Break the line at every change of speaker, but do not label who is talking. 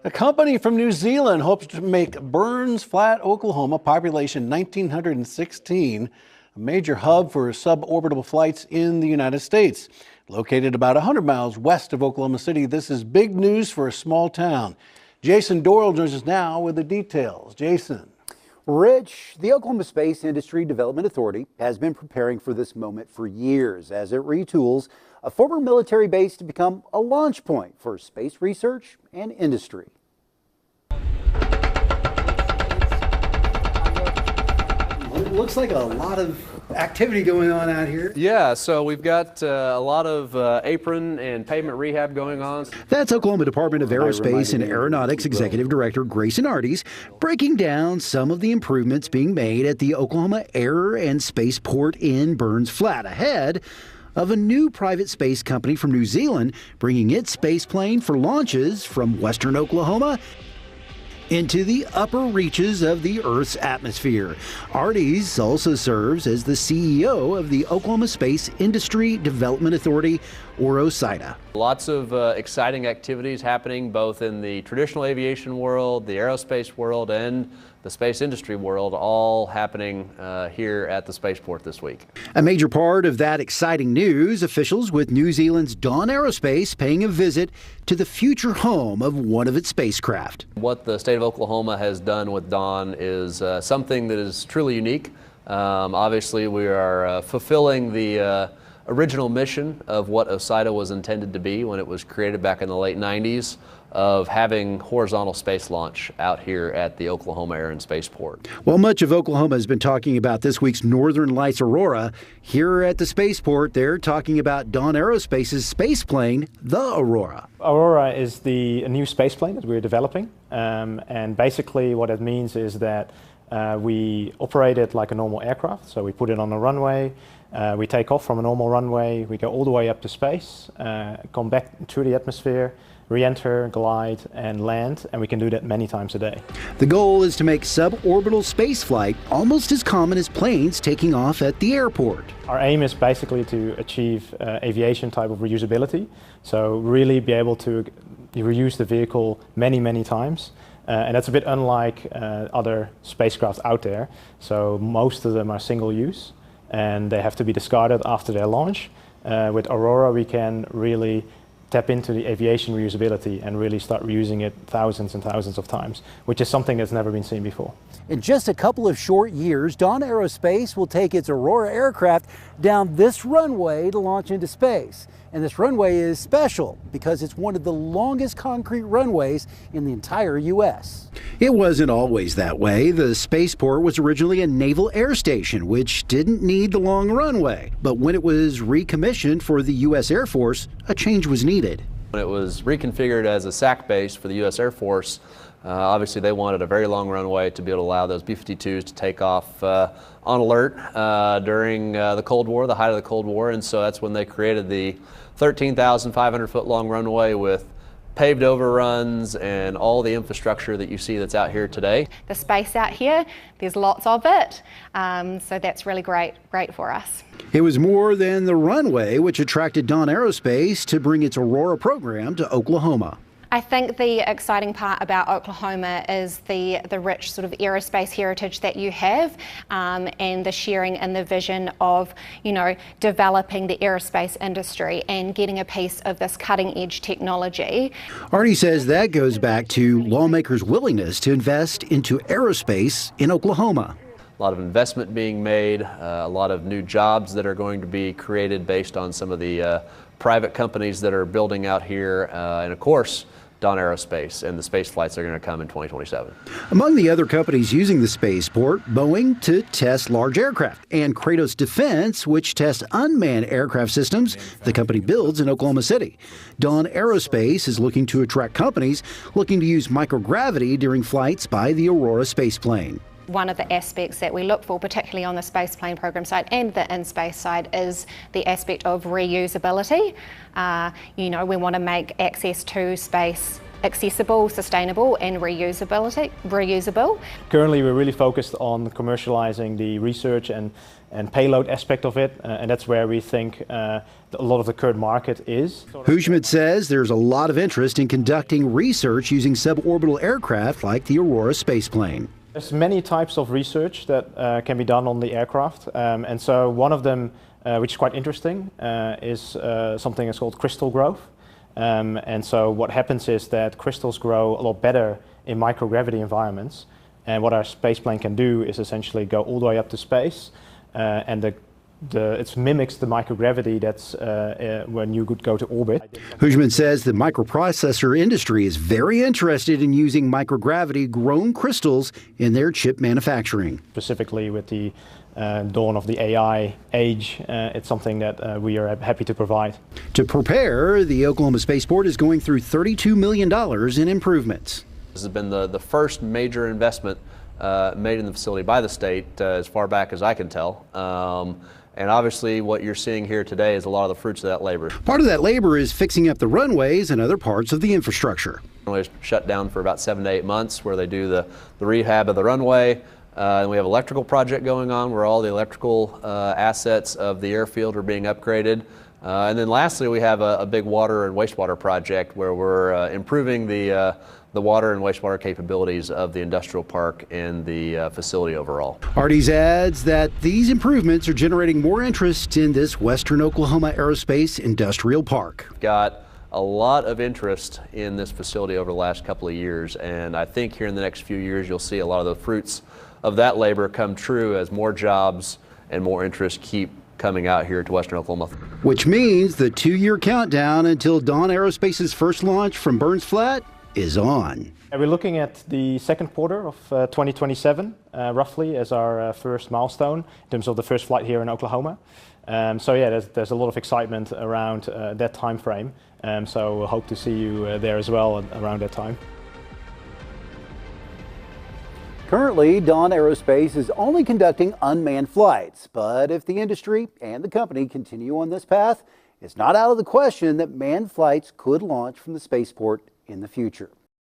A company from New Zealand hopes to make Burns Flat, Oklahoma, population 1,916, a major hub for suborbital flights in the United States. Located about 100 miles west of Oklahoma City, this is big news for a small town. Jason Doyle joins us now with the details. Jason.
Rich, the Oklahoma Space Industry Development Authority has been preparing for this moment for years as it retools a former military base to become a launch point for space research and industry. It looks like a lot of activity going on out here.
Yeah, so we've got a lot of apron and pavement rehab going on.
That's Oklahoma Department of Aerospace and Aeronautics Executive Director Grayson Arties breaking down some of the improvements being made at the Oklahoma Air and Spaceport in Burns Flat ahead of a new private space company from New Zealand bringing its space plane for launches from western Oklahoma into the upper reaches of the Earth's atmosphere. Arties also serves as the CEO of the Oklahoma Space Industry Development Authority, or OETA.
Lots of exciting activities happening both in the traditional aviation world, the aerospace world, and the space industry world, all happening here at the spaceport this week.
A major part of that exciting news, officials with New Zealand's Dawn Aerospace paying a visit to the future home of one of its spacecraft.
What the state of Oklahoma has done with Dawn is something that is truly unique. Obviously, we are fulfilling the original mission of what OETA was intended to be when it was created back in the late 90s, of having horizontal space launch out here at the Oklahoma Air and Spaceport.
While much of Oklahoma has been talking about this week's Northern Lights Aurora, here at the spaceport they're talking about Dawn Aerospace's space plane, the Aurora.
Aurora is a new space plane that we're developing, and basically what it means is that we operate it like a normal aircraft. So we put it on a runway, we take off from a normal runway, we go all the way up to space, come back through the atmosphere, re-enter, glide, and land, and we can do that many times a day.
The goal is to make suborbital spaceflight almost as common as planes taking off at the airport.
Our aim is basically to achieve aviation type of reusability, so really be able to reuse the vehicle many, many times. And that's a bit unlike other spacecraft out there. So most of them are single use and they have to be discarded after their launch. With Aurora, we can really tap into the aviation reusability and really start reusing it thousands and thousands of times, which is something that's never been seen before.
In just a couple of short years, Dawn Aerospace will take its Aurora aircraft down this runway to launch into space. And this runway is special because it's one of the longest concrete runways in the entire U.S. It wasn't always that way. The spaceport was originally a naval air station, which didn't need the long runway. But when it was recommissioned for the U.S. Air Force, a change was needed.
When it was reconfigured as a SAC base for the U.S. Air Force, obviously they wanted a very long runway to be able to allow those B-52s to take off on alert during the Cold War, the height of the Cold War, and so that's when they created the 13,500 foot long runway with paved overruns and all the infrastructure that you see that's out here today.
The space out here, there's lots of it, so that's really great for us.
It was more than the runway which attracted Dawn Aerospace to bring its Aurora program to Oklahoma.
I think the exciting part about Oklahoma is the rich sort of aerospace heritage that you have, and the sharing and the vision of, developing the aerospace industry and getting a piece of this cutting edge technology.
Artie says that goes back to lawmakers' willingness to invest into aerospace in Oklahoma.
A lot of investment being made, a lot of new jobs that are going to be created based on some of the private companies that are building out here, and of course, Dawn Aerospace and the space flights are going to come in 2027.
Among the other companies using the spaceport, Boeing to test large aircraft, and Kratos Defense, which tests unmanned aircraft systems the company builds in Oklahoma City. Dawn Aerospace is looking to attract companies looking to use microgravity during flights by the Aurora spaceplane.
One of the aspects that we look for, particularly on the spaceplane program side and the in-space side, is the aspect of reusability. We want to make access to space accessible, sustainable and reusable.
Currently we're really focused on commercializing the research and payload aspect of it, and that's where we think a lot of the current market is.
Huishman says there's a lot of interest in conducting research using suborbital aircraft like the Aurora spaceplane.
There's many types of research that can be done on the aircraft, and so one of them, which is quite interesting, is something that's called crystal growth. And so what happens is that crystals grow a lot better in microgravity environments, and what our spaceplane can do is essentially go all the way up to space, and it mimics the microgravity that's when you would go to orbit.
Huishman says the microprocessor industry is very interested in using microgravity grown crystals in their chip manufacturing.
Specifically with the dawn of the AI age, it's something that we are happy to provide.
To prepare, the Oklahoma Spaceport is going through $32 million in improvements.
This has been the first major investment made in the facility by the state as far back as I can tell. And obviously what you're seeing here today is a lot of the fruits of that labor.
Part of that labor is fixing up the runways and other parts of the infrastructure.
The runway is shut down for about 7 to 8 months where they do the rehab of the runway. And we have an electrical project going on where all the electrical assets of the airfield are being upgraded. And then lastly, we have a big water and wastewater project where we're improving the water and wastewater capabilities of the industrial park and the facility overall.
Arties adds that these improvements are generating more interest in this Western Oklahoma Aerospace Industrial Park.
Got a lot of interest in this facility over the last couple of years, and I think here in the next few years you'll see a lot of the fruits of that labor come true as more jobs and more interest keep coming out here to Western Oklahoma.
Which means the 2-year countdown until Dawn Aerospace's first launch from Burns Flat is on.
We're looking at the second quarter of 2027, roughly, as our first milestone in terms of the first flight here in Oklahoma. So yeah, there's a lot of excitement around that time frame. So we'll hope to see you there as well around that time.
Currently, Dawn Aerospace is only conducting unmanned flights, but if the industry and the company continue on this path, it's not out of the question that manned flights could launch from the spaceport in the future.